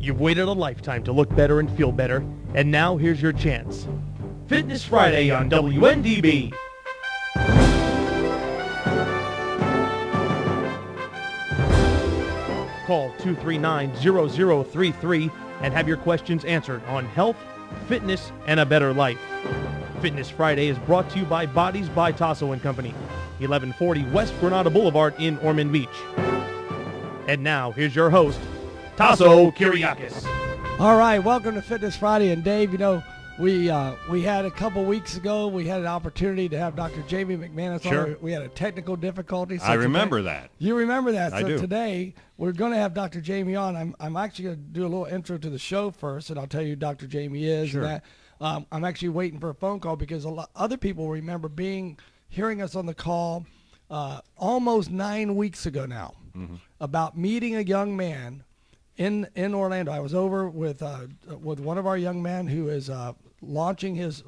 You've waited a lifetime to look better and feel better, and now here's your chance. Fitness Friday on WNDB. Call 239-0033 and have your questions answered on health, fitness, and a better life. Fitness Friday is brought to you by Bodez by Tasso & Company, 1140 West Granada Boulevard in Ormond Beach. And now, here's your host, Tasso Kyriakis. All right, welcome to Fitness Friday. And Dave, you know, we had a couple weeks ago, we had an opportunity to have Dr. Jamie McManus Sure. on. We had a technical difficulty. So I remember that. You remember that. I so do. Today, we're going to have Dr. Jamie on. I'm actually going to do a little intro to the show first, and I'll tell you who Dr. Jamie is. Sure. And that. I'm actually waiting for a phone call because a lot other people remember hearing us on the call almost 9 weeks ago now about meeting a young man in Orlando. I was over with one of our young men who is launching his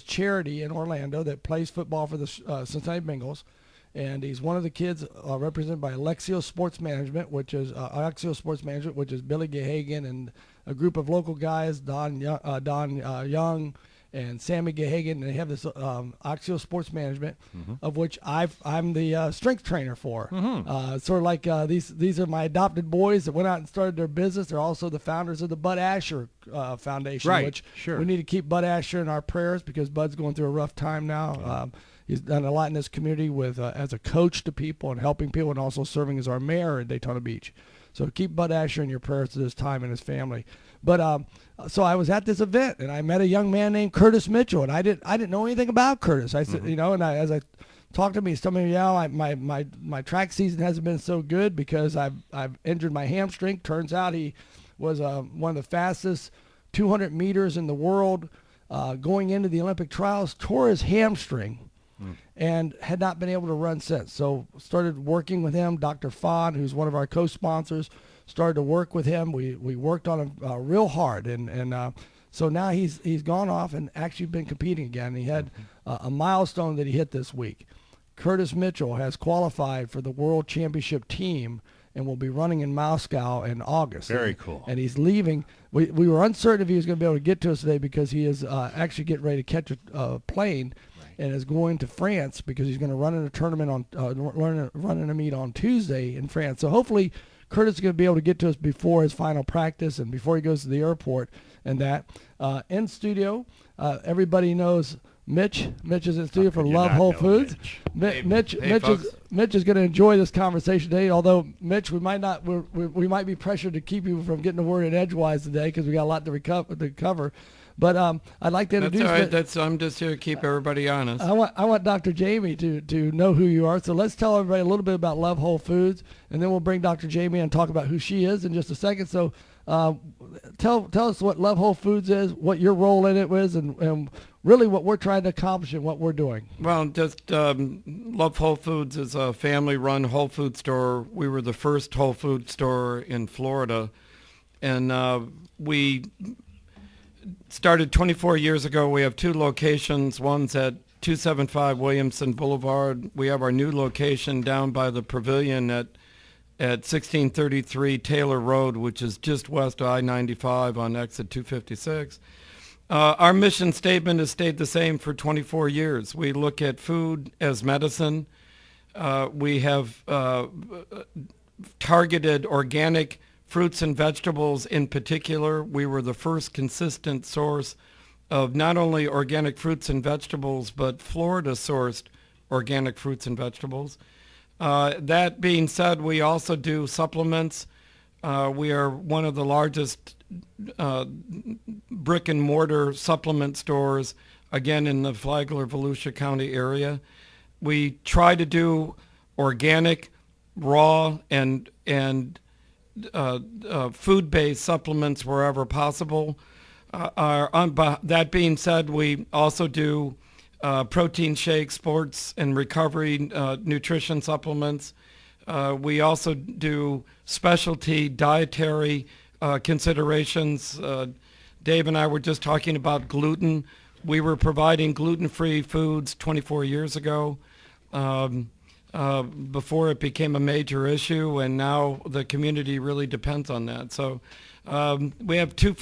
charity in Orlando that plays football for the Cincinnati Bengals, and he's one of the kids represented by Alexio Sports Management, which is Billy Gahagan and a group of local guys, Don Young and Sammy Gahagan, and they have this Axio Sports Management, of which I'm the strength trainer for. Sort of like these are my adopted boys that went out and started their business. They're also the founders of the Bud Asher Foundation, Right, which sure. we need to keep Bud Asher in our prayers because Bud's going through a rough time now. He's done a lot in this community with as a coach to people and helping people, and also serving as our mayor in Daytona Beach. So keep Bud Asher in your prayers at this time and his family. But so I was at this event and I met a young man named Curtis Mitchell, and I didn't know anything about Curtis. I said, as I talked to him, he's telling me, my track season hasn't been so good because I've injured my hamstring. Turns out he was one of the fastest 200 meters in the world going into the Olympic trials, tore his hamstring. And had not been able to run since. So started working with him. Dr. Fon, who's one of our co-sponsors, started to work with him. We worked on him real hard, and so now he's gone off and actually been competing again. He had a milestone that he hit this week. Curtis Mitchell has qualified for the World Championship team and will be running in Moscow in August. Very cool. And he's leaving. We were uncertain if he was going to be able to get to us today because he is actually getting ready to catch a plane. And is going to France because he's going to run in a tournament run in a meet on Tuesday in France. So hopefully Curtis is going to be able to get to us before his final practice and before he goes to the airport. And that in studio, everybody knows Mitch. Mitch is in studio for Love Whole Foods. Mitch is going to enjoy this conversation today. Although Mitch, we might be pressured to keep you from getting the word in edgewise today because we got a lot to cover. But I'd like to introduce. That's all right. I'm just here to keep everybody honest. I want Dr. Jamie to know who you are. So let's tell everybody a little bit about Love Whole Foods, and then we'll bring Dr. Jamie and talk about who she is in just a second. So tell us what Love Whole Foods is, what your role in it was, and really what we're trying to accomplish and what we're doing. Well, just Love Whole Foods is a family-run whole food store. We were the first whole food store in Florida, and we started 24 years ago. We have two locations. One's at 275 Williamson Boulevard. We have our new location down by the Pavilion at 1633 Taylor Road, which is just west of I-95 on exit 256. Our mission statement has stayed the same for 24 years. We look at food as medicine. We have targeted organic fruits and vegetables in particular. We were the first consistent source of not only organic fruits and vegetables, but Florida-sourced organic fruits and vegetables. That being said, we also do supplements. We are one of the largest brick and mortar supplement stores, again, in the Flagler-Volusia County area. We try to do organic, raw, and food-based supplements wherever possible. That being said, we also do protein shakes, sports and recovery nutrition supplements. We also do specialty dietary considerations. Dave and I were just talking about gluten. We were providing gluten-free foods 24 years ago. before it became a major issue, and now the community really depends on that. So we have two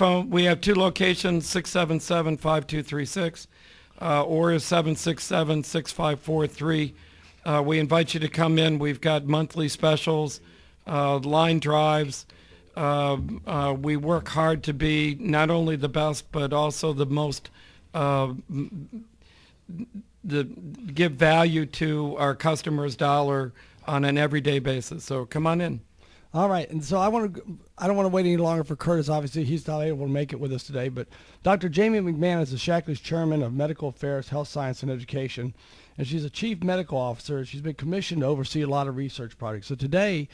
locations, 677-5236 or 767-6543. We invite you to come in. We've got monthly specials, line drives. We work hard to be not only the best, but also the most, give value to our customers' dollar on an everyday basis. So come on in. All right, and so I don't want to wait any longer for Curtis. Obviously, he's not able to make it with us today, but Dr. Jamie McMahon is the Shackley's Chairman of Medical Affairs, Health Science, and Education, and she's a Chief Medical Officer. She's been commissioned to oversee a lot of research projects. So today,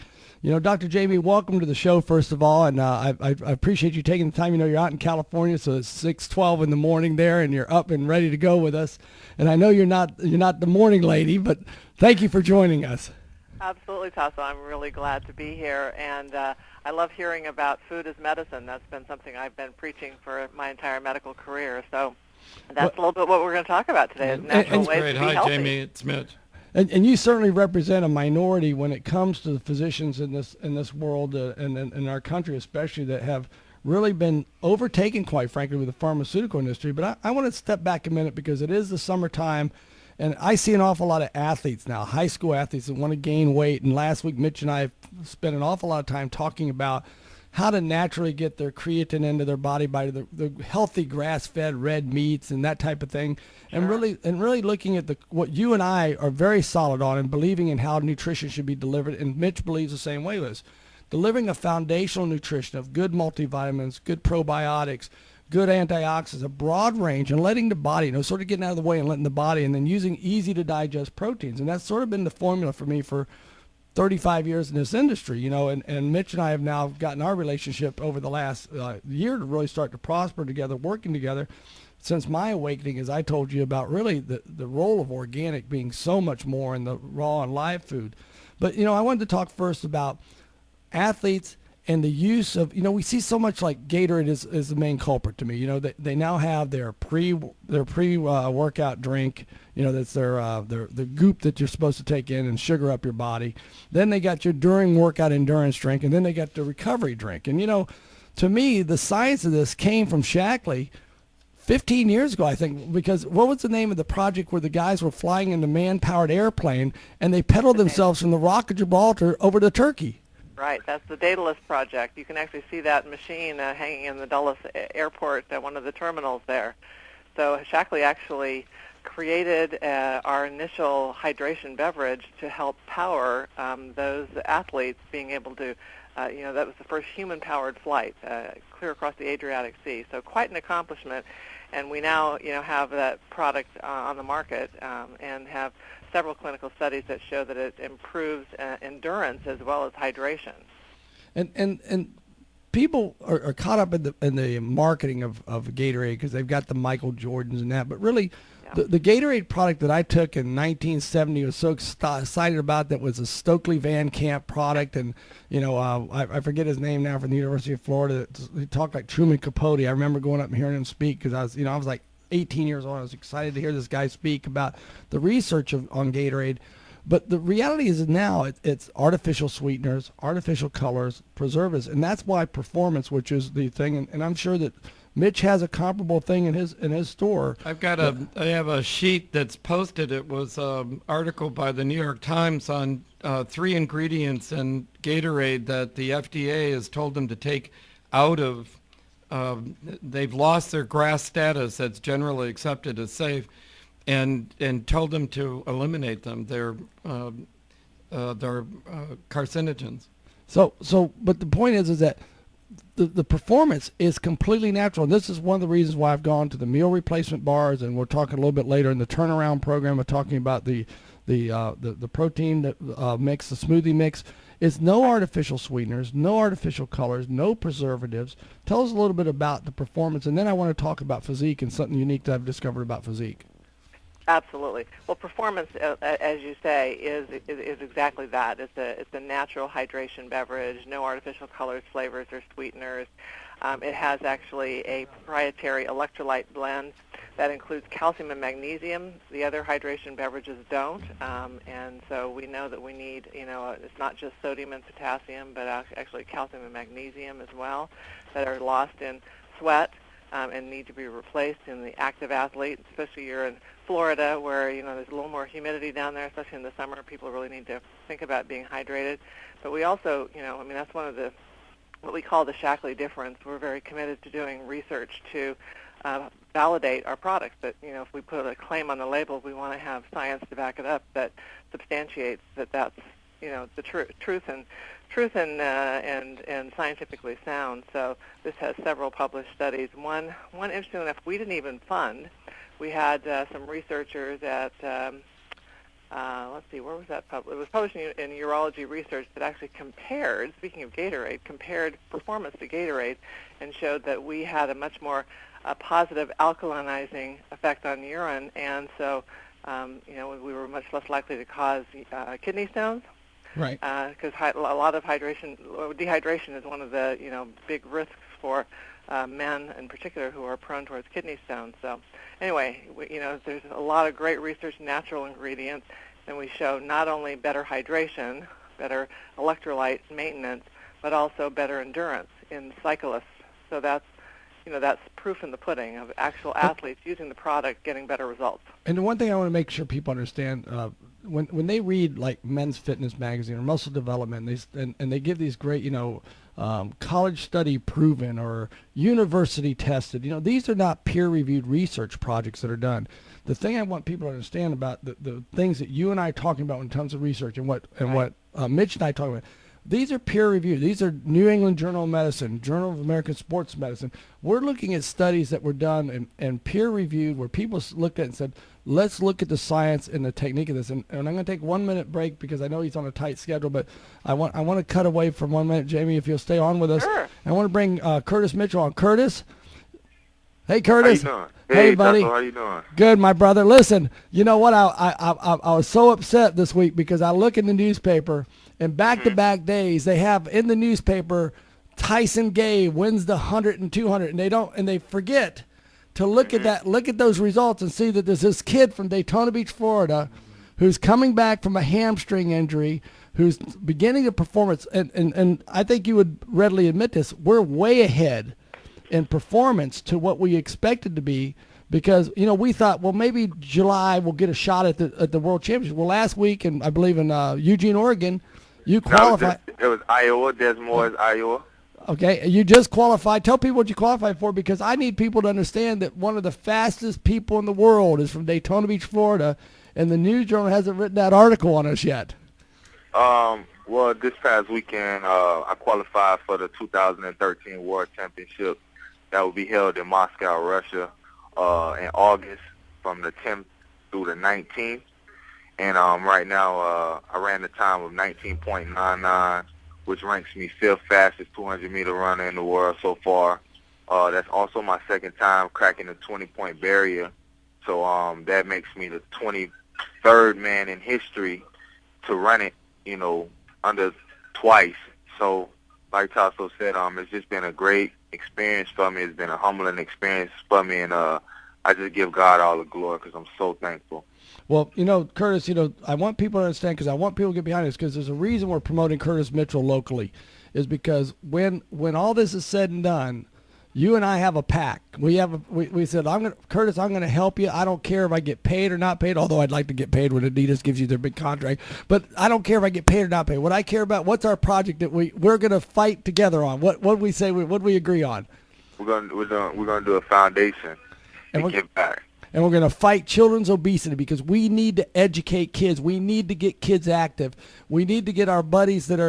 Dr. Jamie, welcome to the show, first of all, and I appreciate you taking the time. You're out in California, so it's 6:12 in the morning there, and you're up and ready to go with us. And I know you're not the morning lady, but thank you for joining us. Absolutely, Tasso. I'm really glad to be here, and I love hearing about food as medicine. That's been something I've been preaching for my entire medical career. So that's a little bit what we're going to talk about today, is natural ways to be Hi, healthy. Jamie. It's Mitch. And you certainly represent a minority when it comes to the physicians in this world and in our country especially, that have really been overtaken, quite frankly, with the pharmaceutical industry. But I want to step back a minute, because it is the summertime. And I see an awful lot of athletes now, high school athletes that want to gain weight. And last week, Mitch and I spent an awful lot of time talking about how to naturally get their creatine into their body by the healthy grass-fed red meats and that type of thing. Sure. And really looking at what you and I are very solid on, and believing in how nutrition should be delivered. And Mitch believes the same way with us. Delivering a foundational nutrition of good multivitamins, good probiotics, good antioxidants, a broad range, and letting the body, sort of getting out of the way and letting the body, and then using easy to digest proteins. And that's sort of been the formula for me for 35 years in this industry, and Mitch and I have now gotten our relationship over the last year to really start to prosper together, working together, since my awakening, as I told you about, really the role of organic being so much more in the raw and live food. But, I wanted to talk first about athletes and the use of, we see so much like Gatorade is the main culprit to me. They now have their pre-workout drink, that's the goop that you're supposed to take in and sugar up your body. Then they got your during workout endurance drink, and then they got the recovery drink. And, to me, the science of this came from Shackley 15 years ago, I think, because what was the name of the project where the guys were flying in the man-powered airplane and they pedaled themselves from the Rock of Gibraltar over to Turkey? Right, that's the Daedalus project. You can actually see that machine hanging in the Dulles airport at one of the terminals there. So Shackley actually created our initial hydration beverage to help power those athletes being able to, that was the first human-powered flight clear across the Adriatic Sea. So quite an accomplishment. And we now, have that product on the market and have several clinical studies that show that it improves endurance as well as hydration. And people are caught up in the marketing of Gatorade, because they've got the Michael Jordans and that. But really, the Gatorade product that I took in 1970 was so excited about, that was a Stokely Van Camp product. And, I forget his name now, from the University of Florida. He talked like Truman Capote. I remember going up and hearing him speak, because I was like 18 years old. I was excited to hear this guy speak about the research on Gatorade. But the reality is now it's artificial sweeteners, artificial colors, preservatives, and that's why performance, which is the thing, and I'm sure that Mitch has a comparable thing in his store. I have a sheet that's posted. It was an article by the New York Times on 3 ingredients in Gatorade that the FDA has told them to take out of. They've lost their GRAS status that's generally accepted as safe, and told them to eliminate them. They're carcinogens. So, but the point is that the performance is completely natural. And this is one of the reasons why I've gone to the meal replacement bars, and we're talking a little bit later in the turnaround program. We're talking about the protein mix, the smoothie mix. It's no artificial sweeteners, no artificial colors, no preservatives. Tell us a little bit about the performance, and then I want to talk about physique and something unique that I've discovered about physique. Absolutely. Well, performance, as you say, is exactly that. It's a natural hydration beverage, no artificial colors, flavors, or sweeteners. It has actually a proprietary electrolyte blend That includes calcium and magnesium. The other hydration beverages don't, and so we know that we need, it's not just sodium and potassium, but actually calcium and magnesium as well, that are lost in sweat and need to be replaced in the active athlete, especially you're in Florida where, there's a little more humidity down there, especially in the summer. People really need to think about being hydrated. But we also, that's one of what we call the Shackley difference. We're very committed to doing research to validate our products. That if we put a claim on the label, we want to have science to back it up that substantiates that's the truth and scientifically sound. So this has several published studies. One interesting enough, we didn't even fund. We had some researchers at let's see, where was that published? It was published in Urology Research that actually compared, speaking of Gatorade, compared performance to Gatorade and showed that we had a much more positive alkalinizing effect on urine, and so we were much less likely to cause kidney stones. Right. Because a lot of dehydration is one of the big risks for men in particular who are prone towards kidney stones. So anyway, there's a lot of great research, natural ingredients, and we show not only better hydration, better electrolyte maintenance, but also better endurance in cyclists. So that's proof in the pudding of actual athletes using the product, getting better results. And the one thing I want to make sure people understand, when they read like Men's Fitness magazine or Muscle Development, and they give these great, college study proven or university tested, these are not peer-reviewed research projects that are done. The thing I want people to understand about the things that you and I are talking about in terms of research and what Mitch and I talk about, these are peer-reviewed. These are New England Journal of Medicine, Journal of American Sports Medicine. We're looking at studies that were done and peer-reviewed where people looked at it and said, let's look at the science and the technique of this. And I'm going to take 1 minute break because I know he's on a tight schedule, but I want to cut away from 1 minute, Jamie, if you'll stay on with us. Sure. I want to bring Curtis Mitchell on. Curtis? Hey, Curtis. How you doing? Hey, buddy. Tucker, how you doing? Good, my brother. Listen, you know what? I was so upset this week because I look in the newspaper, and back-to-back days they have in the newspaper Tyson Gay wins the 100 and 200, and they forget to look at those results and see that there's this kid from Daytona Beach, Florida, who's coming back from a hamstring injury, who's beginning a performance, and I think you would readily admit this. We're way ahead in performance to what we expected to be, because we thought, well, maybe July we'll get a shot at the World Championship. Well, last week, and I believe in Eugene, Oregon, you qualified. It was Iowa. Des Moines, Iowa. Okay, you just qualified. Tell people what you qualified for, because I need people to understand that one of the fastest people in the world is from Daytona Beach, Florida, and the News Journal hasn't written that article on us yet. Well, this past weekend, I qualified for the 2013 World Championship that will be held in Moscow, Russia, in August from the 10th through the 19th. And right now, I ran the time of 19.99, which ranks me fifth fastest 200-meter runner in the world so far. That's also my second time cracking the 20-point barrier. So that makes me the 23rd man in history to run it, under twice. So like Tasso said, it's just been a great experience for me. It's been a humbling experience for me, and I just give God all the glory because I'm so thankful. Well, Curtis, I want people to understand, because I want people to get behind this, because there's a reason we're promoting Curtis Mitchell locally, is because when all this is said and done, you and I have a pact. We said, Curtis, I'm going to help you. I don't care if I get paid or not paid, although I'd like to get paid when Adidas gives you their big contract. But I don't care if I get paid or not paid. What I care about, what's our project that we're going to fight together on? What we say? What we agree on? We're gonna do a foundation and give back. And we're going to fight children's obesity, because we need to educate kids. We need to get kids active. We need to get our buddies that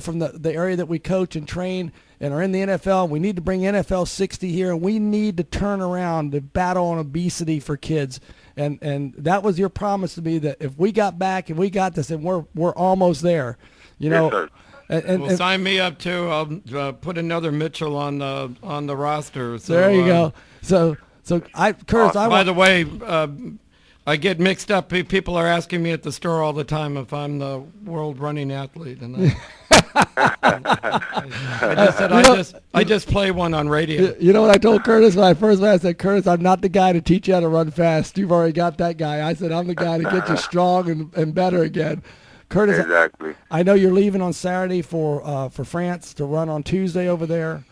from the area that we coach and train and are in the NFL. We need to bring NFL 60 here, and we need to turn around the battle on obesity for kids. And that was your promise to me, that if we got back and we got this, and we're almost there. Yes, sir. And sign me up too. I'll put another Mitchell on the roster. So, there you go. So Curtis, by the way, I get mixed up. People are asking me at the store all the time if I'm the world running athlete, and I just said I just play one on radio. You know what I told Curtis when I first met? I said, Curtis, I'm not the guy to teach you how to run fast. You've already got that guy. I said, I'm the guy to get you strong and better again. Curtis, Exactly. I know you're leaving on Saturday for France to run on Tuesday over there.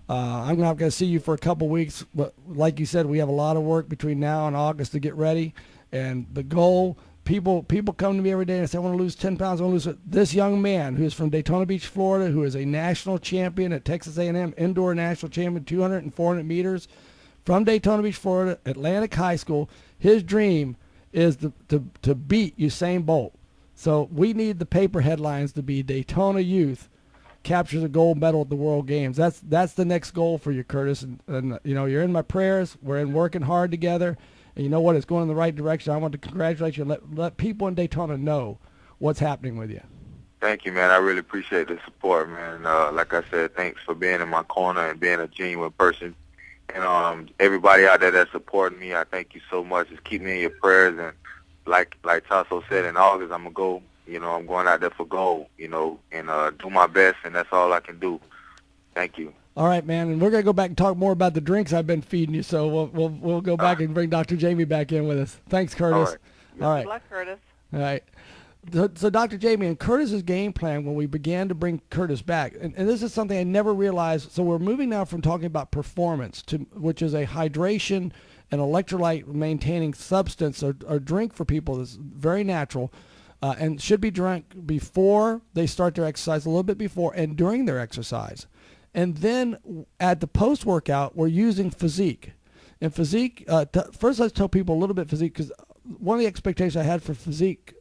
I'm not going to see you for a couple weeks, but like you said, we have a lot of work between now and August to get ready. And the goal, people come to me every day and say, I want to lose 10 pounds. I want to lose it. This young man who is from Daytona Beach, Florida, who is a national champion at Texas A&M, indoor national champion, 200 and 400 meters, from Daytona Beach, Florida, Atlantic High School. His dream is to beat Usain Bolt. So we need the paper headlines to be Daytona Youth captures a gold medal at the World Games. That's the next goal for you, Curtis. And you know, you're in my prayers. We're in working hard together. And you know what? It's going in the right direction. I want to congratulate you and let people in Daytona know what's happening with you. Thank you, man. I really appreciate the support, man. Like I said, thanks for being in my corner and being a genuine person. And everybody out there that's supporting me, I thank you so much. Just keep me in your prayers. And like Tasso said, in August, I'm going to go. You know, I'm going out there for gold, you know, and do my best, and that's all I can do. Thank you. All right, man, and we're going to go back and talk more about the drinks I've been feeding you, so we'll go back and bring Dr. Jamie back in with us. Thanks, Curtis. All right. Good luck, Curtis. All right. So Dr. Jamie, and Curtis's game plan when we began to bring Curtis back, and this is something I never realized, so we're moving now from talking about performance, which is a hydration and electrolyte maintaining substance or drink for people that's very natural, and should be drunk before they start their exercise, a little bit before and during their exercise. And then at the post-workout, we're using Physique. And Physique, first let's tell people a little bit Physique, because one of the expectations I had for Physique,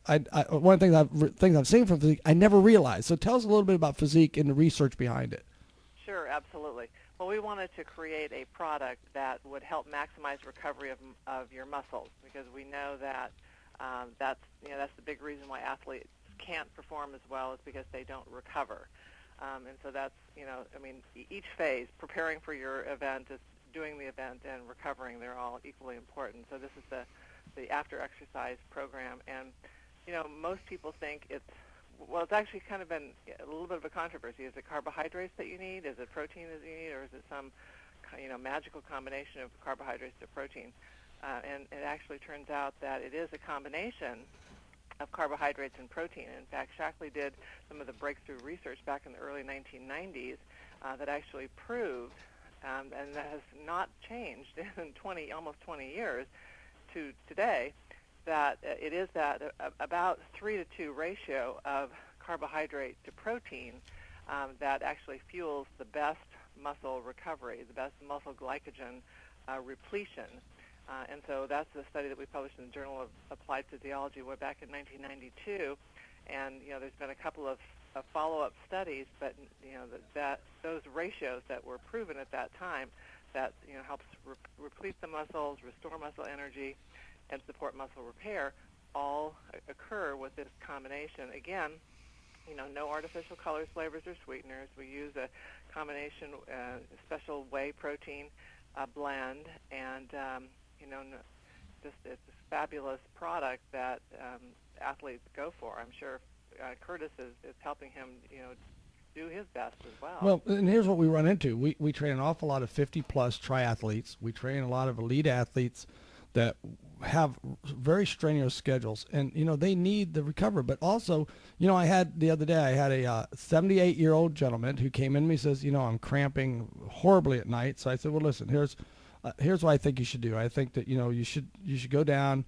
one of the things I've seen from Physique, I never realized. So tell us a little bit about Physique and the research behind it. Sure, absolutely. Well, we wanted to create a product that would help maximize recovery of your muscles, because we know that that's the big reason why athletes can't perform as well is because they don't recover. And so that's, each phase, preparing for your event, is doing the event, and recovering, they're all equally important. So this is the after-exercise program. And, most people think it's actually kind of been a little bit of a controversy. Is it carbohydrates that you need? Is it protein that you need? Or is it some, magical combination of carbohydrates to protein? And it actually turns out that it is a combination of carbohydrates and protein. In fact, Shackley did some of the breakthrough research back in the early 1990s that actually proved, and that has not changed in almost 20 years to today, that it is that about 3-to-2 ratio of carbohydrate to protein that actually fuels the best muscle recovery, the best muscle glycogen repletion. And so that's a study that we published in the Journal of Applied Physiology way back in 1992. And, there's been a couple of follow-up studies, but, that those ratios that were proven at that time that, helps replete the muscles, restore muscle energy, and support muscle repair all occur with this combination. Again, no artificial colors, flavors, or sweeteners. We use a combination, special whey protein blend, and it's a fabulous product that athletes go for. I'm sure Curtis is helping him, do his best as well. Well, and here's what we run into. We train an awful lot of 50-plus triathletes. We train a lot of elite athletes that have very strenuous schedules, and they need the recovery. But also, I had the other day, I had a 78-year-old gentleman who came in and he says, I'm cramping horribly at night. So I said, well, listen, here's what I think you should do. I think that you should go down,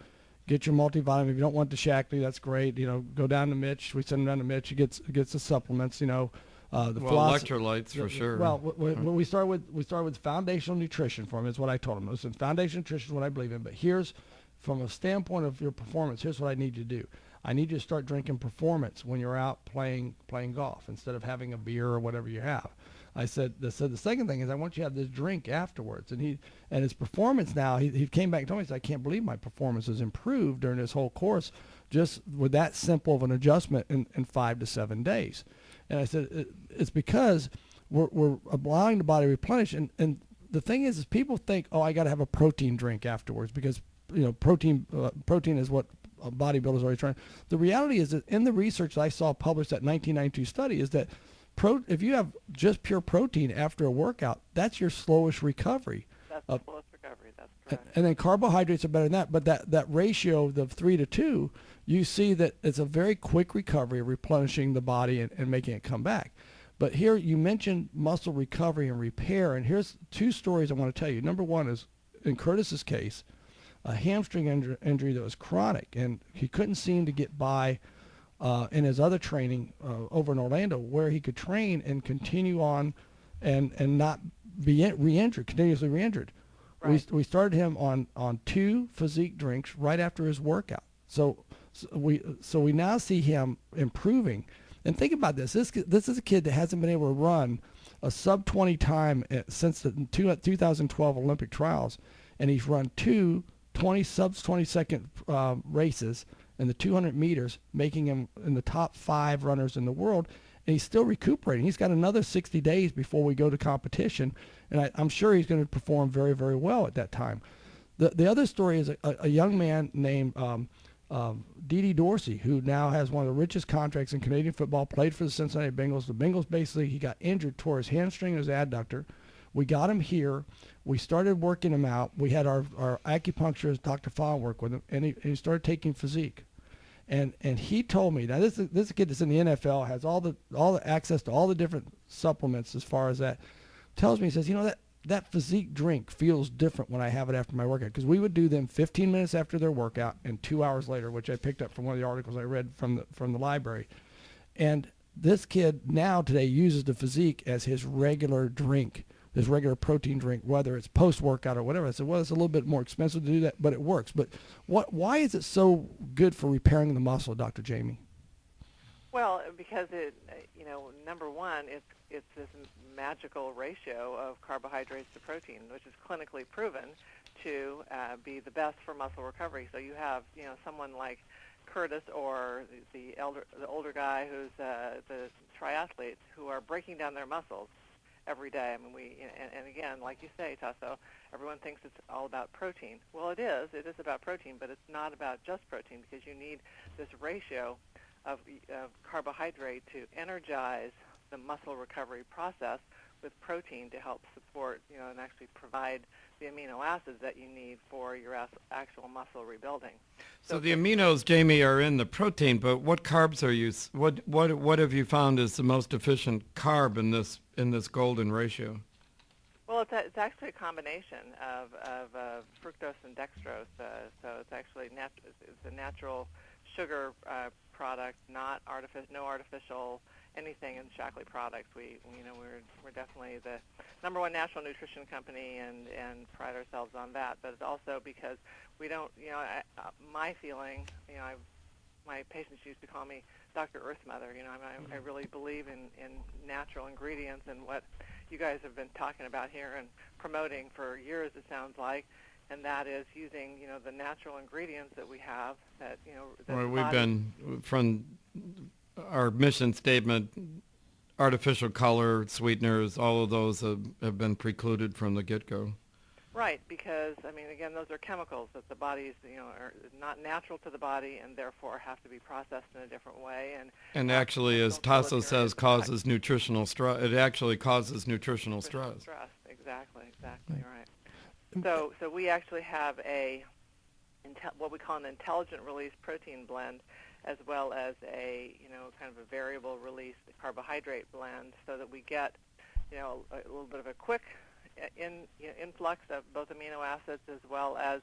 get your multivitamin. If you don't want the Shackley, that's great. Go down to Mitch. We send him down to Mitch. He gets the supplements. Electrolytes for sure. Well, we start with foundational nutrition for him. Is what I told him. Listen, foundational nutrition is what I believe in. But here's, from a standpoint of your performance, here's what I need you to do. I need you to start drinking performance when you're out playing golf instead of having a beer or whatever you have. I said the second thing is I want you to have this drink afterwards. And his performance now, he came back and told me, he said, I can't believe my performance has improved during this whole course just with that simple of an adjustment in 5 to 7 days. And I said, it's because we're allowing the body to replenish. And the thing is people think, I got to have a protein drink afterwards because, protein is what bodybuilders are always trying. The reality is that in the research that I saw published, that 1992 study, is that if you have just pure protein after a workout, that's your slowest recovery. That's the slowest recovery. That's correct. And then carbohydrates are better than that. But that ratio of the 3 to 2, you see that it's a very quick recovery, replenishing the body and making it come back. But here you mentioned muscle recovery and repair, and here's 2 stories I want to tell you. Number one is, in Curtis's case, a hamstring injury that was chronic, and he couldn't seem to get by in his other training over in Orlando, where he could train and continue on and not be continuously re-injured. Right. We started him on 2 physique drinks right after his workout. So we now see him improving. And think about this. This is a kid that hasn't been able to run a sub-20 time since the 2012 Olympic trials, and he's run 2 sub-20 second races in the 200 meters, making him in the top 5 runners in the world, and he's still recuperating. He's got another 60 days before we go to competition, and I'm sure he's going to perform very, very well at that time. The other story is a young man named Dede Dorsey, who now has one of the richest contracts in Canadian football, played for the Cincinnati Bengals. The Bengals basically, he got injured, tore his hamstring and his adductor. We got him here. We started working him out. We had our acupuncturist, Dr. Fawn, work with him, and he started taking physique. And he told me, now this is a kid that's in the NFL, has all the access to all the different supplements as far as that. Tells me, he says, that physique drink feels different when I have it after my workout, because we would do them 15 minutes after their workout and 2 hours later, which I picked up from one of the articles I read from the library. And this kid now today uses the physique as his regular drink, his regular protein drink, whether it's post-workout or whatever. I said, well, it's a little bit more expensive to do that, but it works. But why is it so good for repairing the muscle, Dr. Jamie? Well, because it, number one, it's this magical ratio of carbohydrates to protein, which is clinically proven to be the best for muscle recovery. So you have, someone like Curtis or the older guy who's the triathletes who are breaking down their muscles every day. I mean, and again, like you say, Tasso, everyone thinks it's all about protein. Well, it is about protein, but it's not about just protein, because you need this ratio of carbohydrate to energize the muscle recovery process with protein to help support, and actually provide the amino acids that you need for your actual muscle rebuilding. So the aminos, Jamie, are in the protein, but what carbs are you? What have you found is the most efficient carb in this golden ratio? Well, it's actually a combination of fructose and dextrose. So it's actually it's a natural sugar product, no artificial anything in Shaklee products. We're definitely the number 1 natural nutrition company and pride ourselves on that. But it's also because we don't, my feeling, my patients used to call me Dr. Earth Mother. I really believe in natural ingredients, and what you guys have been talking about here and promoting for years, it sounds like. And that is using, the natural ingredients that we have. That well, we've been, from our mission statement, artificial color, sweeteners, all of those have been precluded from the get-go. Right, because again, those are chemicals that the body's, are not natural to the body, and therefore have to be processed in a different way. And actually, as Tasso says, causes nutritional stress. It actually causes nutritional stress. Exactly right. So we actually have what we call an intelligent release protein blend, as well as a kind of a variable release carbohydrate blend, so that we get a little bit of a quick influx of both amino acids as well as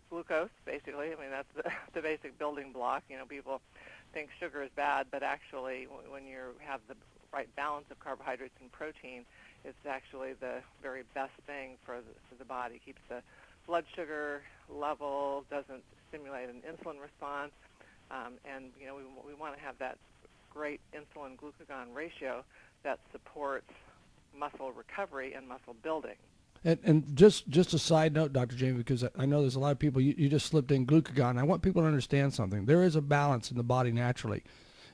glucose. Basically, that's the basic building block. People think sugar is bad, but actually, when you have the right balance of carbohydrates and protein, it's actually the very best thing for the body. Keeps the blood sugar level, doesn't stimulate an insulin response, and we want to have that great insulin-glucagon ratio that supports muscle recovery and muscle building. And just a side note, Dr. Jamie, because I know there's a lot of people, you just slipped in glucagon. I want people to understand something. There is a balance in the body naturally.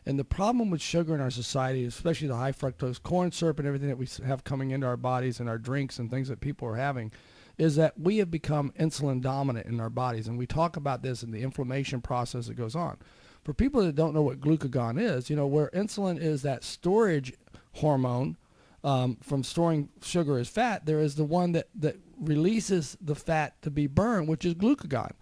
And the problem with sugar in our society, especially the high fructose corn syrup and everything that we have coming into our bodies and our drinks and things that people are having, is that we have become insulin dominant in our bodies. And we talk about this in the inflammation process that goes on. For people that don't know what glucagon is, where insulin is that storage hormone from storing sugar as fat, there is the one that releases the fat to be burned, which is glucagon.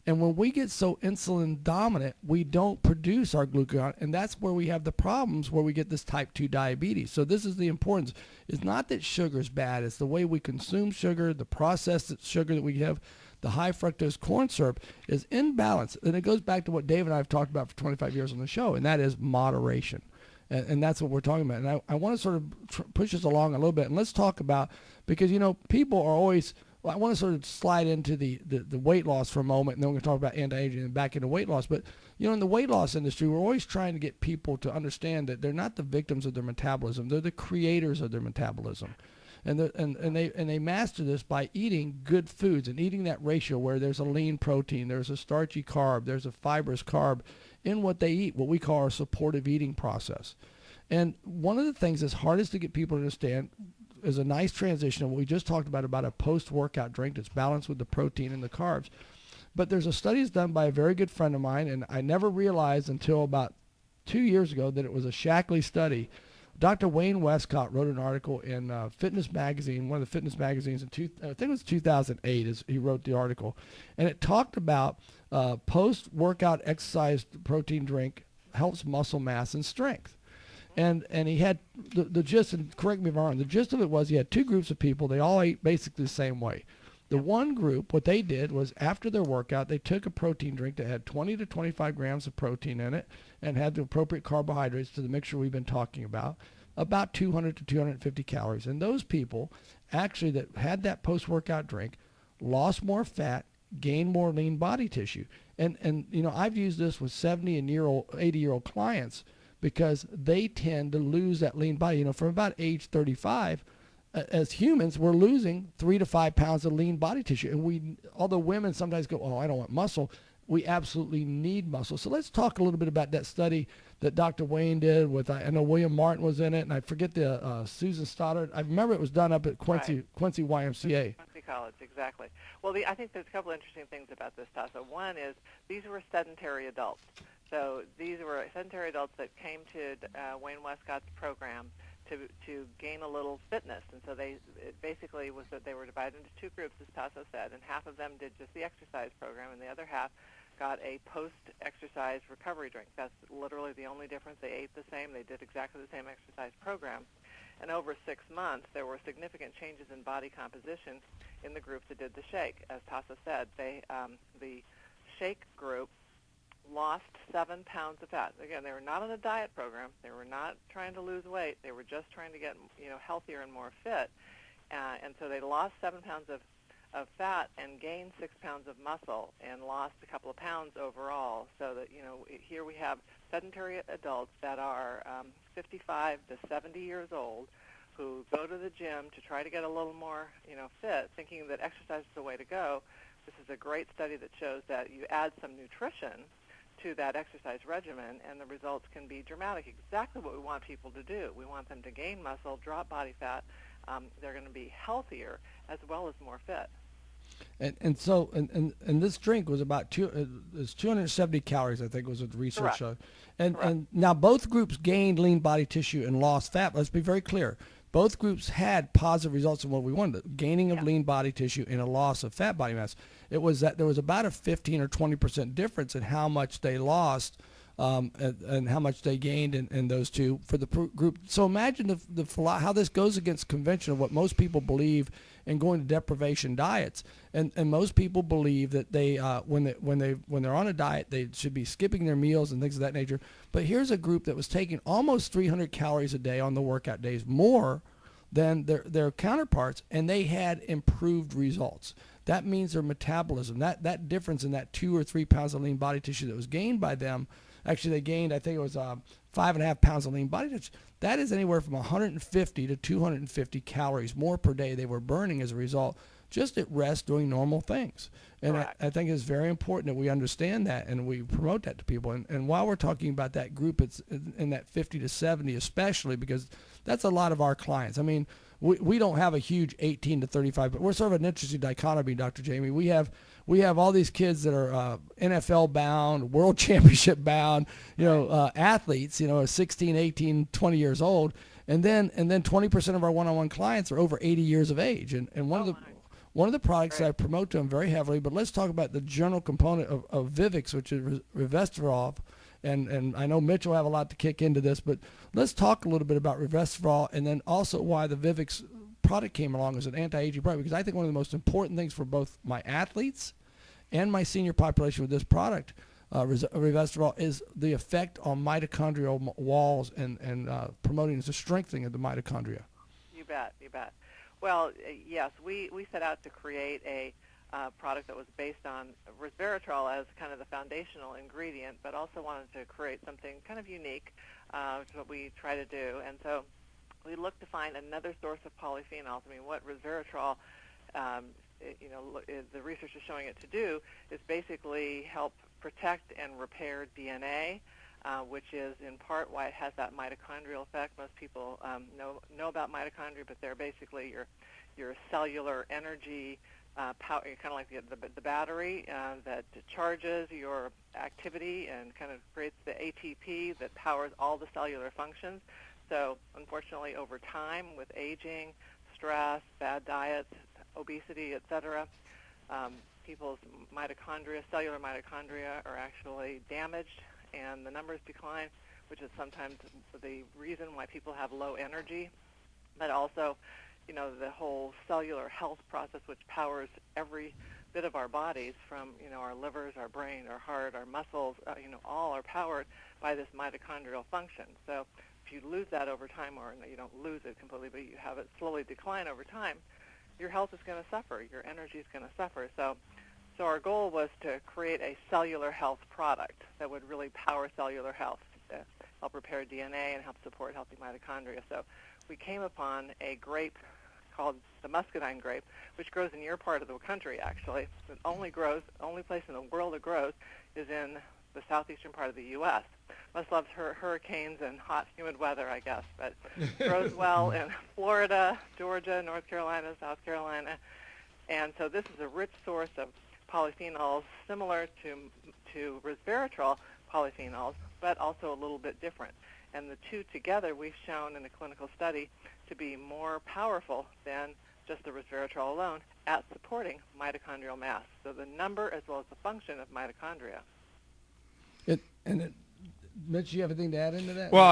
And when we get so insulin dominant, we don't produce our glucagon, and that's where we have the problems where we get this type 2 diabetes. So this is the importance. It's not that sugar is bad. It's the way we consume sugar, the processed sugar that we have, the high fructose corn syrup is imbalanced. And it goes back to what Dave and I have talked about for 25 years on the show, and that is moderation. And that's what we're talking about. And I want to sort of push us along a little bit. And let's talk about, because, people are always, I want to sort of slide into the weight loss for a moment, and then we're going to talk about anti-aging and back into weight loss. But, in the weight loss industry, we're always trying to get people to understand that they're not the victims of their metabolism. They're the creators of their metabolism. And they master this by eating good foods and eating that ratio where there's a lean protein, there's a starchy carb, there's a fibrous carb in what they eat, what we call our supportive eating process. And one of the things that's hardest to get people to understand is a nice transition of what we just talked about a post-workout drink that's balanced with the protein and the carbs. But there's a study that's done by a very good friend of mine, and I never realized until about 2 years ago that it was a Shackley study. Dr. Wayne Westcott wrote an article in Fitness Magazine, one of the fitness magazines, I think it was 2008 as he wrote the article. And it talked about post-workout exercise protein drink helps muscle mass and strength. And he had the gist, and correct me if I'm wrong, the gist of it was he had two groups of people. They all ate basically the same way. The one group, what they did was after their workout, they took a protein drink that had 20 to 25 grams of protein in it and had the appropriate carbohydrates to the mixture we've been talking about 200 to 250 calories. And those people actually that had that post-workout drink lost more fat, gained more lean body tissue. And I've used this with 70 and 80-year-old clients because they tend to lose that lean body. From about age 35, as humans, we're losing 3 to 5 pounds of lean body tissue. And although women sometimes go, oh, I don't want muscle, we absolutely need muscle. So let's talk a little bit about that study that Dr. Wayne did with, I know William Martin was in it, and I forget the Susan Stoddard. I remember it was done up at Quincy YMCA. Quincy College, exactly. Well, I think there's a couple interesting things about this, Tasso. One is these were sedentary adults. So these were sedentary adults that came to Wayne Westcott's program to gain a little fitness. And so it basically was that they were divided into two groups, as Tasso said, and half of them did just the exercise program, and the other half got a post-exercise recovery drink. That's literally the only difference. They ate the same. They did exactly the same exercise program. And over 6 months, there were significant changes in body composition in the group that did the shake. As Tasso said, the shake group lost 7 pounds of fat. Again, they were not on a diet program. They were not trying to lose weight. They were just trying to get healthier and more fit. And so they lost 7 pounds of fat and gained 6 pounds of muscle and lost a couple of pounds overall. So that here we have sedentary adults that are 55 to 70 years old who go to the gym to try to get a little more fit, thinking that exercise is the way to go. This is a great study that shows that you add some nutrition to that exercise regimen, and the results can be dramatic. Exactly what we want people to do. We want them to gain muscle, drop body fat. They're going to be healthier as well as more fit. And so this drink was about 270 calories, I think, was what the research showed. And now both groups gained lean body tissue and lost fat. Let's be very clear. Both groups had positive results in what we wanted, gaining of lean body tissue and a loss of fat body mass. It was that there was about a 15 or 20% difference in how much they lost and how much they gained in those two for the group. So imagine how this goes against convention of what most people believe in going to deprivation diets. And most people believe that they when they're on a diet, they should be skipping their meals and things of that nature. But here's a group that was taking almost 300 calories a day on the workout days, more than their counterparts, and they had improved results. That means their metabolism, that difference in that 2 or 3 pounds of lean body tissue that was gained by them, actually they gained, I think it was 5.5 pounds of lean body tissue. That is anywhere from 150 to 250 calories more per day they were burning as a result, just at rest doing normal things. And I think it's very important that we understand that and we promote that to people. And while we're talking about that group, it's in that 50 to 70 especially, because that's a lot of our clients. I mean, we don't have a huge 18 to 35, but we're sort of an interesting dichotomy, Dr. Jamie. We have all these kids that are NFL bound, world championship bound, athletes, 16, 18, 20 years old. And then 20% of our one-on-one clients are over 80 years of age. And one of the products that I promote to them very heavily, but let's talk about the general component of Vivix, which is resveratrol. And I know Mitch will have a lot to kick into this, but let's talk a little bit about resveratrol and then also why the Vivix product came along as an anti-aging product, because I think one of the most important things for both my athletes and my senior population with this product, resveratrol, is the effect on mitochondrial walls and promoting the strengthening of the mitochondria. You bet. Well, yes, we set out to create a product that was based on resveratrol as kind of the foundational ingredient, but also wanted to create something kind of unique, which is what we try to do. And so we looked to find another source of polyphenols. I mean, what resveratrol, the research is showing it to do is basically help protect and repair DNA, which is in part why it has that mitochondrial effect. Most people know about mitochondria, but they're basically your cellular energy power, kind of like the battery that charges your activity and kind of creates the ATP that powers all the cellular functions. So unfortunately, over time, with aging, stress, bad diets, obesity, etc., people's mitochondria, cellular mitochondria, are actually damaged, and the numbers decline, which is sometimes the reason why people have low energy, but also the whole cellular health process, which powers every bit of our bodies, from our livers, our brain, our heart, our muscles, all are powered by this mitochondrial function. So if you lose that over time, or you don't lose it completely, but you have it slowly decline over time, your health is going to suffer, your energy is going to suffer. So our goal was to create a cellular health product that would really power cellular health, to help repair DNA and help support healthy mitochondria. So we came upon a grape called the muscadine grape, which grows in your part of the country, actually. It only place in the world it grows is in the southeastern part of the U.S. Must love hurricanes and hot, humid weather, I guess. But it grows well in Florida, Georgia, North Carolina, South Carolina. And so this is a rich source of polyphenols similar to resveratrol polyphenols, but also a little bit different. And the two together, we've shown in a clinical study to be more powerful than just the resveratrol alone at supporting mitochondrial mass. So the number as well as the function of mitochondria. Mitch, you have anything to add into that? Well,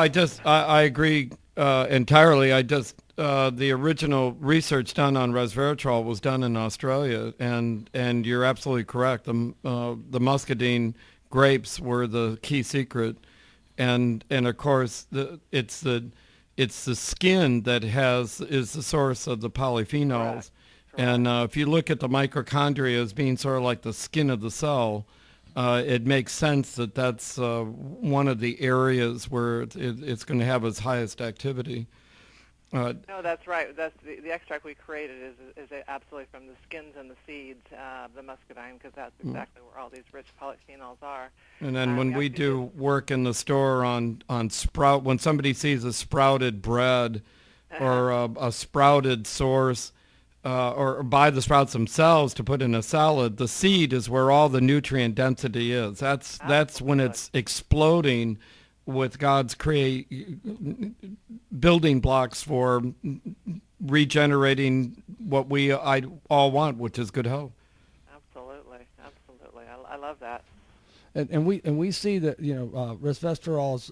I agree entirely. The original research done on resveratrol was done in Australia, and you're absolutely correct. The muscadine grapes were the key secret, and of course it's the skin that is the source of the polyphenols. Correct. And if you look at the mitochondria as being sort of like the skin of the cell, it makes sense that that's one of the areas where it's going to have its highest activity. No, that's right. That's the extract we created is absolutely from the skins and the seeds of the muscadine, because that's exactly where all these rich polyphenols are. And then when we do work in the store on sprout, when somebody sees a sprouted bread or a sprouted source, or buy the sprouts themselves to put in a salad, the seed is where all the nutrient density is. That's when it's exploding with God's building blocks for regenerating what we all want, which is good health. Absolutely. I love that. And we see that resveratrol's.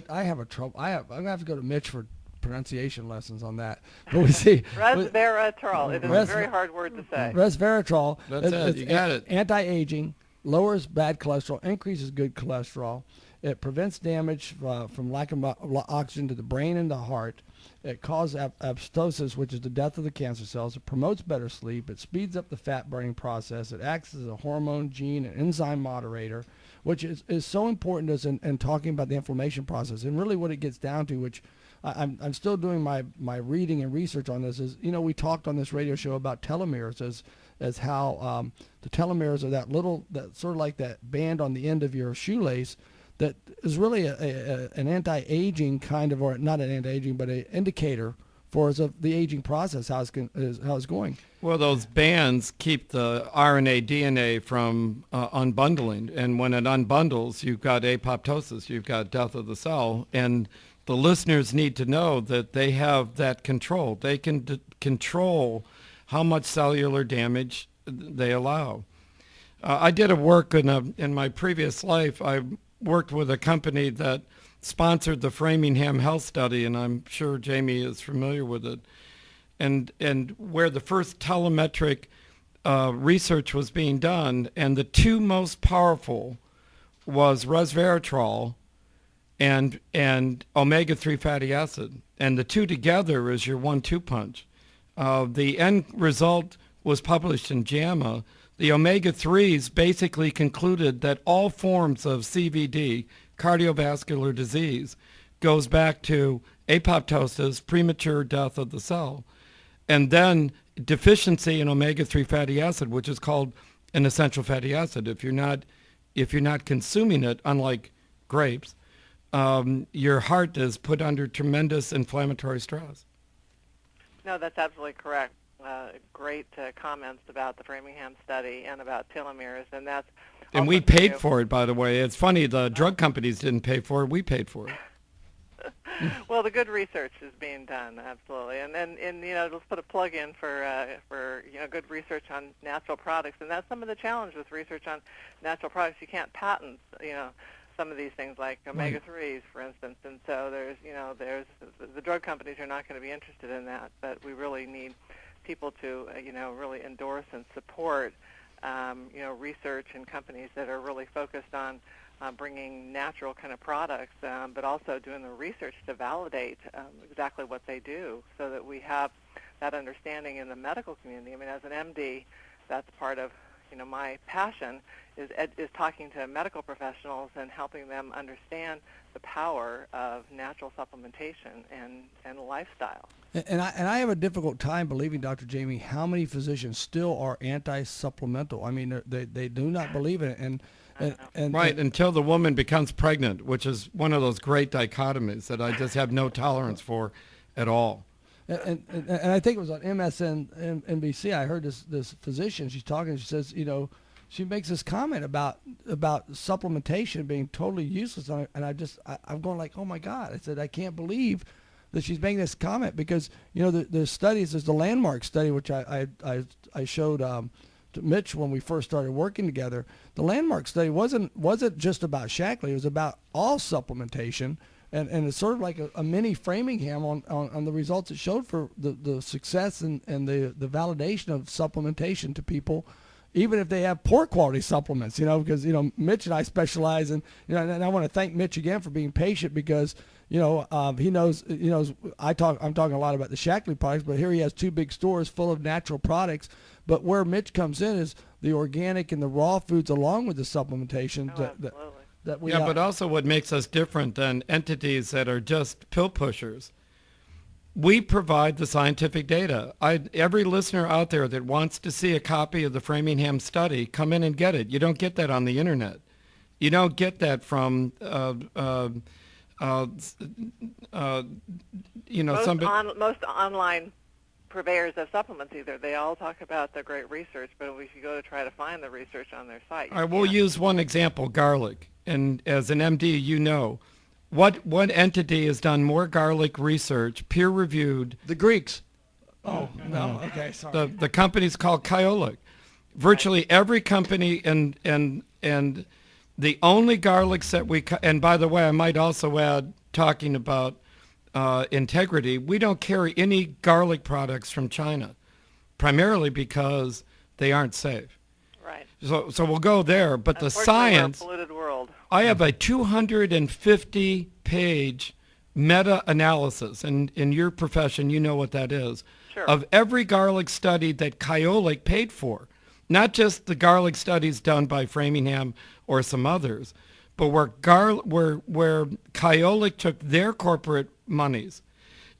I have a trouble. I'm gonna have to go to Mitch for pronunciation lessons on that. But we see resveratrol. It is a very hard word to say. Resveratrol. That's it. You got it. Anti-aging, lowers bad cholesterol, increases good cholesterol. It prevents damage from lack of oxygen to the brain and the heart. It causes apoptosis, which is the death of the cancer cells. It promotes better sleep. It speeds up the fat burning process. It acts as a hormone, gene, and enzyme moderator, which is so important to us in talking about the inflammation process. And really what it gets down to, which I'm still doing my reading and research on this, is, we talked on this radio show about telomeres as how the telomeres are that sort of like that band on the end of your shoelace that is really an anti-aging kind of, or not an anti-aging, but an indicator for us of the aging process, how it's going. Well, those bands keep the RNA, DNA from unbundling. And when it unbundles, you've got apoptosis, you've got death of the cell. And the listeners need to know that they have that control. They can control how much cellular damage they allow. I did a work in my previous life. I worked with a company that sponsored the Framingham Health Study, and I'm sure Jamie is familiar with it. And where the first telemetric research was being done, and the two most powerful was resveratrol and omega-3 fatty acid. And the two together is your 1-2 punch. The end result was published in JAMA. The omega-3s basically concluded that all forms of CVD, cardiovascular disease, goes back to apoptosis, premature death of the cell, and then deficiency in omega-3 fatty acid, which is called an essential fatty acid. If you're not consuming it, unlike grapes, your heart is put under tremendous inflammatory stress. No, that's absolutely correct. Great comments about the Framingham study and about telomeres, and that's. And we paid for it, by the way. It's funny, the drug companies didn't pay for it. We paid for it. Well, the good research is being done, absolutely, and let's put a plug in for good research on natural products, and that's some of the challenge with research on natural products. You can't patent some of these things like omega-3s, for instance, and so there's the drug companies are not going to be interested in that, but we really need people to really endorse and support research and companies that are really focused on bringing natural kind of products, but also doing the research to validate exactly what they do, so that we have that understanding in the medical community. I mean, as an MD, that's part of my passion is talking to medical professionals and helping them understand the power of natural supplementation and lifestyle. And I have a difficult time believing, Dr. Jamie, how many physicians still are anti-supplemental. I mean, they do not believe in it. And until the woman becomes pregnant, which is one of those great dichotomies that I just have no tolerance for at all. And I think it was on MSNBC. I heard this physician. She's talking. She says, she makes this comment about supplementation being totally useless. And I'm going like, oh my God! I said, I can't believe that she's making this comment, because the studies. There's the landmark study, which I showed to Mitch when we first started working together. The landmark study wasn't just about Shackley. It was about all supplementation. And it's sort of like a mini Framingham on the results it showed for the success and the validation of supplementation to people, even if they have poor quality supplements, because, Mitch and I specialize in, and I want to thank Mitch again for being patient, because, he knows, I'm talking a lot about the Shackley products, but here he has two big stores full of natural products. But where Mitch comes in is the organic and the raw foods along with the supplementation. Absolutely. But also what makes us different than entities that are just pill pushers, we provide the scientific data. Every listener out there that wants to see a copy of the Framingham study, come in and get it. You don't get that on the internet. You don't get that from, most online purveyors of supplements either. They all talk about the great research, but if you go to try to find the research on their site. I will use one example, garlic. And as an MD, what entity has done more garlic research, peer-reviewed? The Greeks. Oh, no. Okay, sorry. The company's called Kyolic. Virtually every company and the only garlics that and by the way, I might also add, talking about integrity, we don't carry any garlic products from China, primarily because they aren't safe. Right. So we'll go there, but the science. We're a polluted world. I have a 250-page meta-analysis, and in your profession, you know what that is, sure, of every garlic study that Kyolic paid for, not just the garlic studies done by Framingham or some others, but where Kyolic took their corporate monies.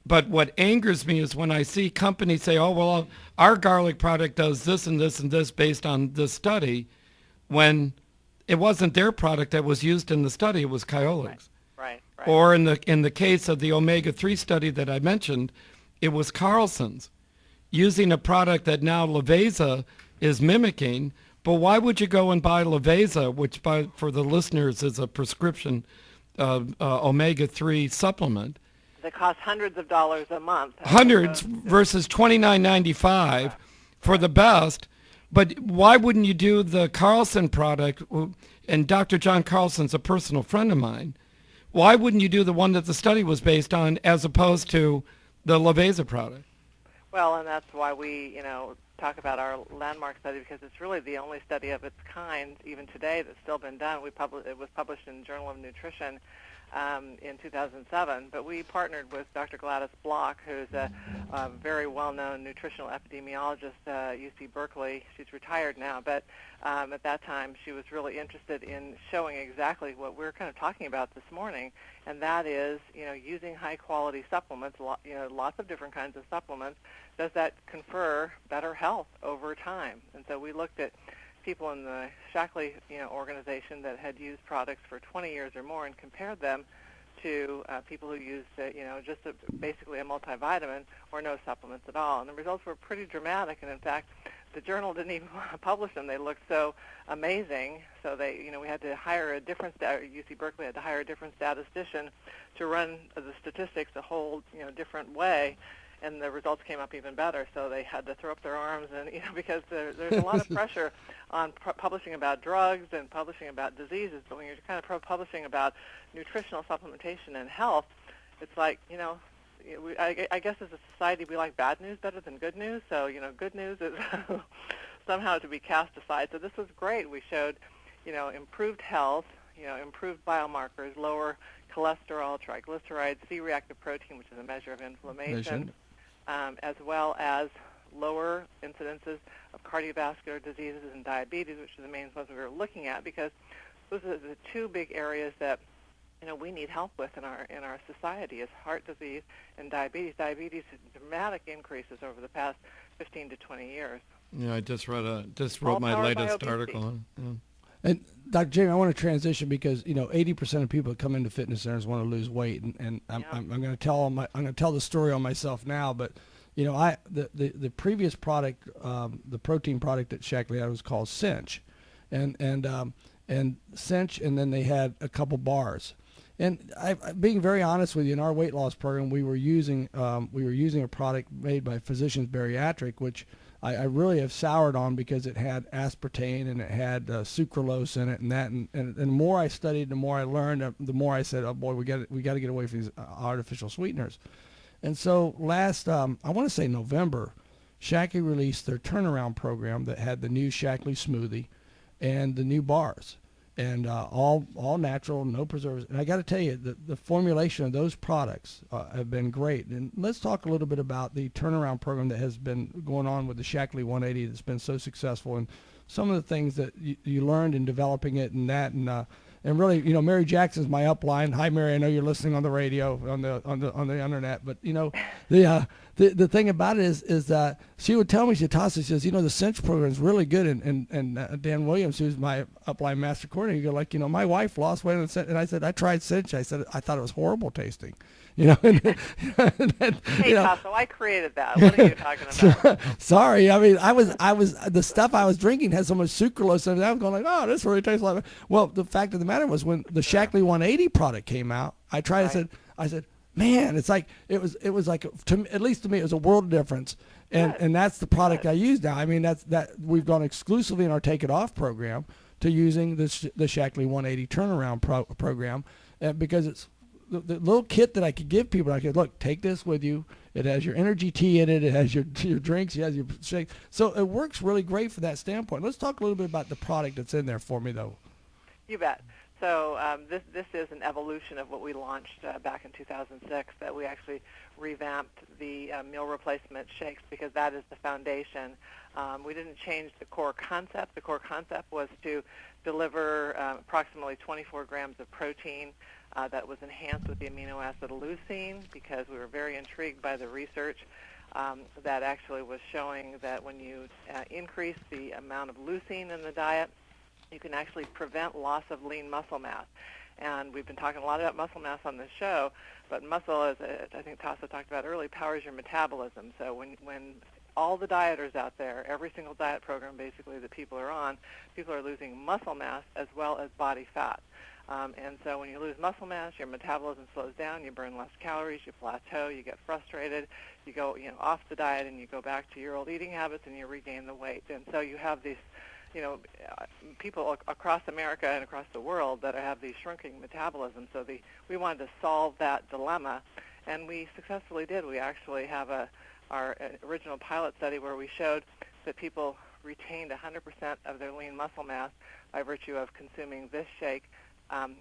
But what angers me is when I see companies say, oh, well, our garlic product does this and this and this based on this study, when it wasn't their product that was used in the study, it was Kyolic's. Right. Or in the case of the omega-3 study that I mentioned, it was Carlson's, using a product that now Leveza is mimicking. But why would you go and buy Leveza, which for the listeners is a prescription omega-3 supplement? That costs hundreds of dollars a month. Hundreds versus $29.95 for the best. But why wouldn't you do the Carlson product? And Dr. John Carlson's a personal friend of mine. Why wouldn't you do the one that the study was based on as opposed to the Leveza product? Well, and that's why we, talk about our landmark study, because it's really the only study of its kind, even today, that's still been done. It was published in Journal of Nutrition in 2007, but we partnered with Dr. Gladys Block, who's a very well-known nutritional epidemiologist at UC Berkeley. She's retired now, but at that time she was really interested in showing exactly what we're kind of talking about this morning, and that is, using high-quality supplements, lots of different kinds of supplements, does that confer better health over time? And so we looked at people in the Shackley organization that had used products for 20 years or more and compared them to people who used basically a multivitamin or no supplements at all. And the results were pretty dramatic, and in fact the journal didn't even want to publish them. They looked so amazing, so we had to hire UC Berkeley had to hire a different statistician to run the statistics a whole different way. And the results came up even better, so they had to throw up their arms, and because there's a lot of pressure on publishing about drugs and publishing about diseases. But when you're kind of publishing about nutritional supplementation and health, it's like I guess as a society we like bad news better than good news. So good news is somehow to be cast aside. So this was great. We showed improved health, improved biomarkers, lower cholesterol, triglycerides, C-reactive protein, which is a measure of inflammation. As well as lower incidences of cardiovascular diseases and diabetes, which are the main ones we were looking at, because those are the two big areas that we need help with in our society, is heart disease and diabetes. Diabetes has dramatic increases over the past 15 to 20 years. Yeah, I just wrote my latest article on it. Yeah. And Dr. Jamie, I want to transition because 80% of people that come into fitness centers want to lose weight, and I'm going to tell the story on myself now. But the previous product, the protein product at Shackley had was called Cinch, and Cinch, and then they had a couple bars. And being very honest with you, in our weight loss program, we were using a product made by Physicians Bariatric, which I really have soured on because it had aspartame and it had sucralose in it, and the more I studied, the more I learned, the more I said, oh boy, we got to get away from these artificial sweeteners. And so last, I want to say November, Shackley released their turnaround program that had the new Shackley smoothie and the new bars, and all natural, no preservatives. And I got to tell you, the formulation of those products have been great. And let's talk a little bit about the turnaround program that has been going on with the Shackley 180 that's been so successful, and some of the things that you learned in developing it, and really, Mary Jackson's my upline. Hi, Mary. I know you're listening on the radio, on the internet. But the thing about it is that she would tell me, she says, the Cinch program is really good. And Dan Williams, who's my upline master coordinator, you go my wife lost weight on Cinch, and I said, I tried Cinch. I said, I thought it was horrible tasting. Hey, Tasso, I created that. What are you talking about? Sorry, I mean, I was the stuff I was drinking had so much sucralose in it. I was going oh, this really tastes like. Well, the fact of the matter was, when the Shackley 180 product came out, I tried. Right. I said, man, it's like it was like, at least to me, it was a world of difference. And that's the product I use now. I mean, that we've gone exclusively in our Take It Off program to using the Shackley 180 turnaround program, because it's the little kit that I could give people. I could, look, take this with you. It has your energy tea in it. It has your drinks. It has your shakes. So it works really great for that standpoint. Let's talk a little bit about the product that's in there for me, though. You bet. So this is an evolution of what we launched back in 2006, that we actually revamped the meal replacement shakes, because that is the foundation. We didn't change the core concept. The core concept was to deliver approximately 24 grams of protein that was enhanced with the amino acid leucine, because we were very intrigued by the research that actually was showing that when you increase the amount of leucine in the diet, you can actually prevent loss of lean muscle mass. And we've been talking a lot about muscle mass on this show, but muscle, as I think Tasso talked about earlier, powers your metabolism. So when all the dieters out there, every single diet program basically that people are on, people are losing muscle mass as well as body fat. And so when you lose muscle mass, your metabolism slows down, you burn less calories, you plateau, you get frustrated, you go off the diet and you go back to your old eating habits and you regain the weight. And so you have these people across America and across the world that have these shrinking metabolisms. So we wanted to solve that dilemma, and we successfully did. We actually have our original pilot study where we showed that people retained 100% of their lean muscle mass by virtue of consuming this shake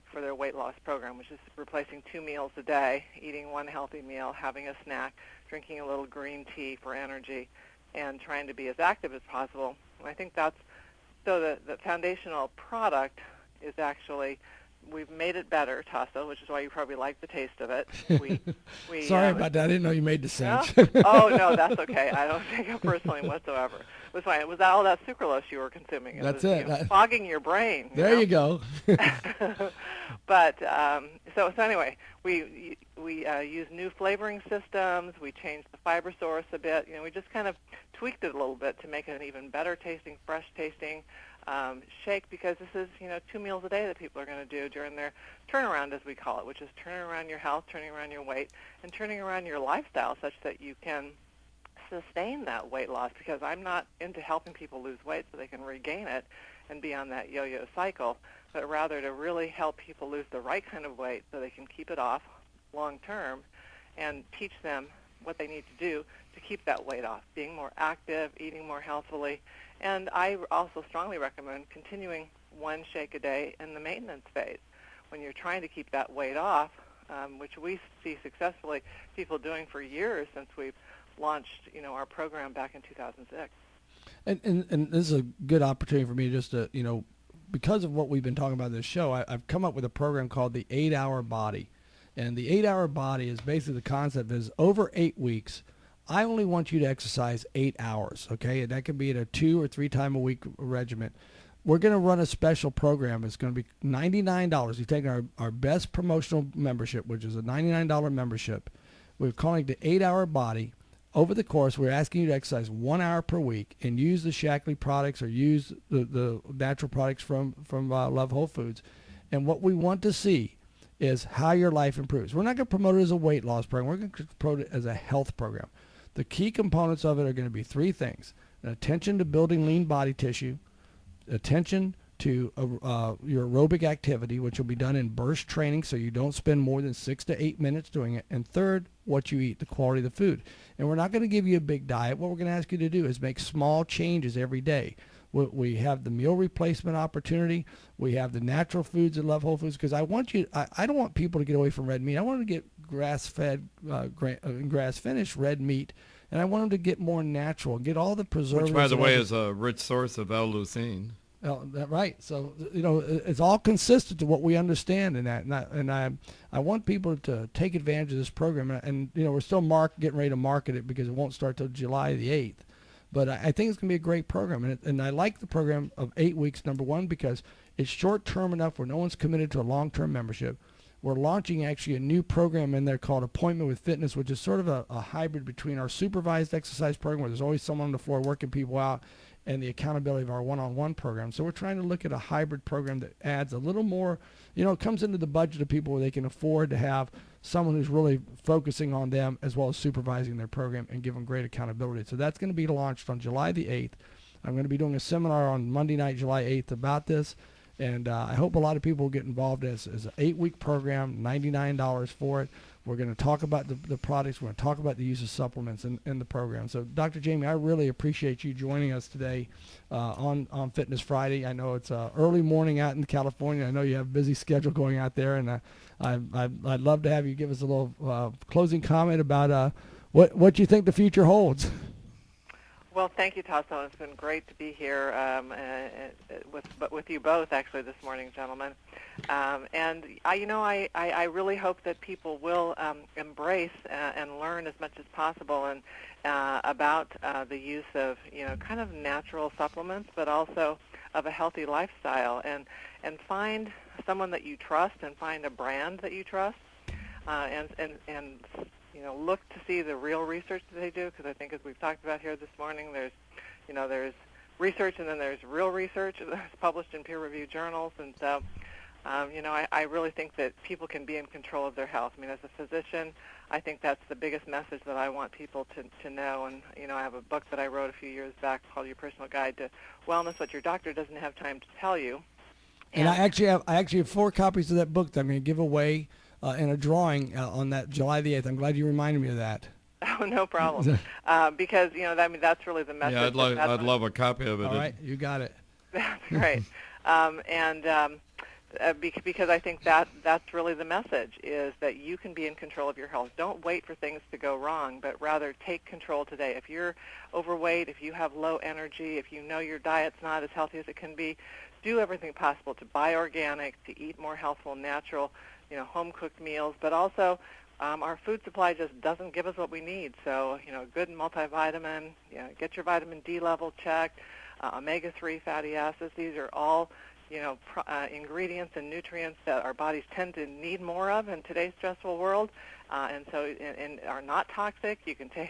for their weight loss program, which is replacing 2 meals a day, eating 1 healthy meal, having a snack, drinking a little green tea for energy, and trying to be as active as possible. And I think that's so the foundational product is actually, we've made it better, Tasso, which is why you probably like the taste of it. We Sorry about that. I didn't know you made the cinch. No? Oh, no, that's okay. I don't take it personally whatsoever. It was fine. It was all that sucralose you were consuming. That's was, it. Fogging your brain. There you go. But so anyway, we use new flavoring systems. We changed the fiber source a bit. We just kind of tweaked it a little bit to make it an even better tasting, fresh tasting shake, because this is 2 meals a day that people are going to do during their turnaround, as we call it, which is turning around your health, turning around your weight, and turning around your lifestyle such that you can sustain that weight loss, because I'm not into helping people lose weight so they can regain it and be on that yo-yo cycle, but rather to really help people lose the right kind of weight so they can keep it off long term and teach them what they need to do to keep that weight off, being more active, eating more healthily. And I also strongly recommend continuing 1 shake a day in the maintenance phase when you're trying to keep that weight off, which we see successfully people doing for years since we've launched our program back in 2006. And this is a good opportunity for me just to, because of what we've been talking about in this show, I've come up with a program called the 8-Hour Body. And the 8-Hour Body is basically the concept is over 8 weeks, I only want you to exercise 8 hours, okay? And that can be at a 2 or 3 time a week regimen. We're going to run a special program. It's going to be $99. You take our best promotional membership, which is a $99 membership. We're calling it the 8-Hour Body. Over the course, we're asking you to exercise 1 hour per week and use the Shaklee products or use the natural products from Love Whole Foods. And what we want to see is how your life improves. We're not going to promote it as a weight loss program. We're going to promote it as a health program. The key components of it are going to be 3 things: attention to building lean body tissue, attention to your aerobic activity, which will be done in burst training so you don't spend more than 6 to 8 minutes doing it, and third, what you eat, the quality of the food. And we're not going to give you a big diet. What we're going to ask you to do is make small changes every day. We have the meal replacement opportunity. We have the natural foods at Love Whole Foods, because I don't want people to get away from red meat. I want them to get grass-fed, grass-finished red meat, and I want them to get more natural, get all the preservatives. Which, by the way, is a rich source of L-leucine. Oh, right. So, it's all consistent to what we understand in that. And I want people to take advantage of this program. And we're still getting ready to market it because it won't start till July the 8th. But I think it's going to be a great program. And I like the program of 8 weeks, number one, because it's short-term enough where no one's committed to a long-term membership. We're launching actually a new program in there called Appointment with Fitness, which is sort of a hybrid between our supervised exercise program, where there's always someone on the floor working people out, and the accountability of our one-on-one program. So we're trying to look at a hybrid program that adds a little more, it comes into the budget of people where they can afford to have someone who's really focusing on them as well as supervising their program and give them great accountability. So that's going to be launched on July the 8th. I'm going to be doing a seminar on Monday night, July 8th about this. And I hope a lot of people will get involved as an 8-week program, $99 for it. We're going to talk about the products. We're going to talk about the use of supplements in the program. So, Dr. Jamie, I really appreciate you joining us today on Fitness Friday. I know it's early morning out in California. I know you have a busy schedule going out there, and I'd love to have you give us a little closing comment about what you think the future holds. Well, thank you, Tasso. It's been great to be here with you both, actually, this morning, gentlemen. And I really hope that people will embrace and learn as much as possible and about the use of kind of natural supplements, but also of a healthy lifestyle, and find someone that you trust and find a brand that you trust, and look to see the real research that they do, because I think, as we've talked about here this morning, there's research, and then there's real research that's published in peer-reviewed journals. And so, I really think that people can be in control of their health. I mean, as a physician, I think that's the biggest message that I want people to know. And, I have a book that I wrote a few years back called Your Personal Guide to Wellness, What Your Doctor Doesn't Have Time to Tell You. And I actually have 4 copies of that book that I'm going to give away in a drawing on that July the 8th. I'm glad you reminded me of that. Oh, no problem. Because, that's really the message. Yeah, I'd love a copy of it. All right, you got it. That's great. Because I think that's really the message, is that you can be in control of your health. Don't wait for things to go wrong, but rather take control today. If you're overweight, if you have low energy, if you know your diet's not as healthy as it can be, do everything possible to buy organic, to eat more healthful, natural, home-cooked meals, but also our food supply just doesn't give us what we need. So, good multivitamin, get your vitamin D level checked, omega-3 fatty acids. These are all, ingredients and nutrients that our bodies tend to need more of in today's stressful world, and are not toxic. You can take,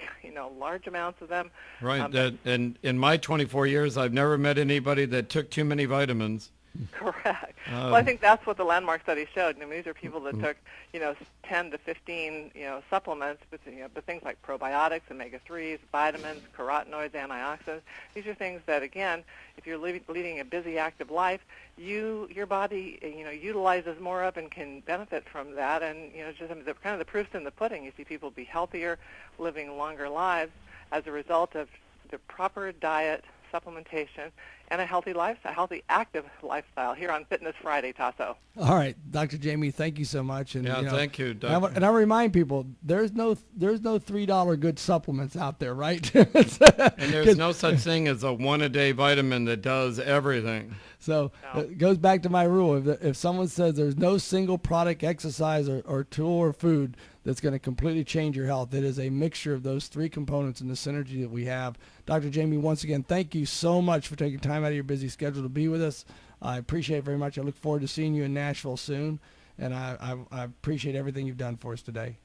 large amounts of them. Right, and in my 24 years, I've never met anybody that took too many vitamins. Correct. Well, I think that's what the landmark study showed. I mean, these are people that took, 10 to 15, supplements, but things like probiotics, omega-3s, vitamins, carotenoids, antioxidants. These are things that, again, if you're leading a busy, active life, your body, utilizes more of and can benefit from that. And, the proof's in the pudding. You see people be healthier, living longer lives as a result of the proper diet, supplementation, and a healthy lifestyle, healthy, active lifestyle here on Fitness Friday, Tasso. All right, Dr. Jamie, thank you so much. And, thank you, Dr. And I remind people, there's no $3 good supplements out there, right? And there's no such thing as a one-a-day vitamin that does everything. So it goes back to my rule. If someone says there's no single product, exercise, or tool or food that's going to completely change your health, it is a mixture of those 3 components and the synergy that we have. Dr. Jamie, once again, thank you so much for taking time out of your busy schedule to be with us. I appreciate it very much. I look forward to seeing you in Nashville soon, and I appreciate everything you've done for us today.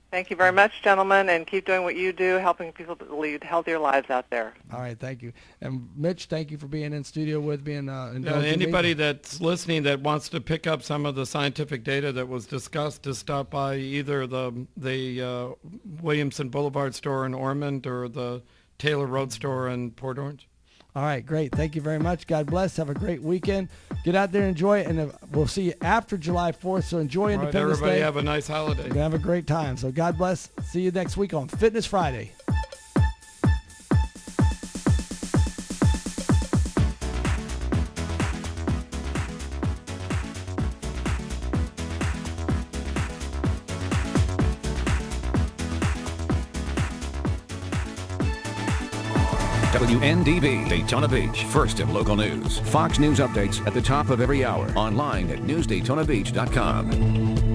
Thank you very much, gentlemen, and keep doing what you do, helping people to lead healthier lives out there. All right, thank you. And Mitch, thank you for being in studio with me. And anybody that's listening that wants to pick up some of the scientific data that was discussed, to stop by either the Williamson Boulevard store in Ormond or the Taylor Road store in Port Orange. All right, great. Thank you very much. God bless. Have a great weekend. Get out there and enjoy it, and we'll see you after July 4th, so enjoy Independence Day. Everybody have a nice holiday. We're going to have a great time. So God bless. See you next week on Fitness Friday. WNDB Daytona Beach, first in local news. Fox News updates at the top of every hour. Online at newsdaytonabeach.com.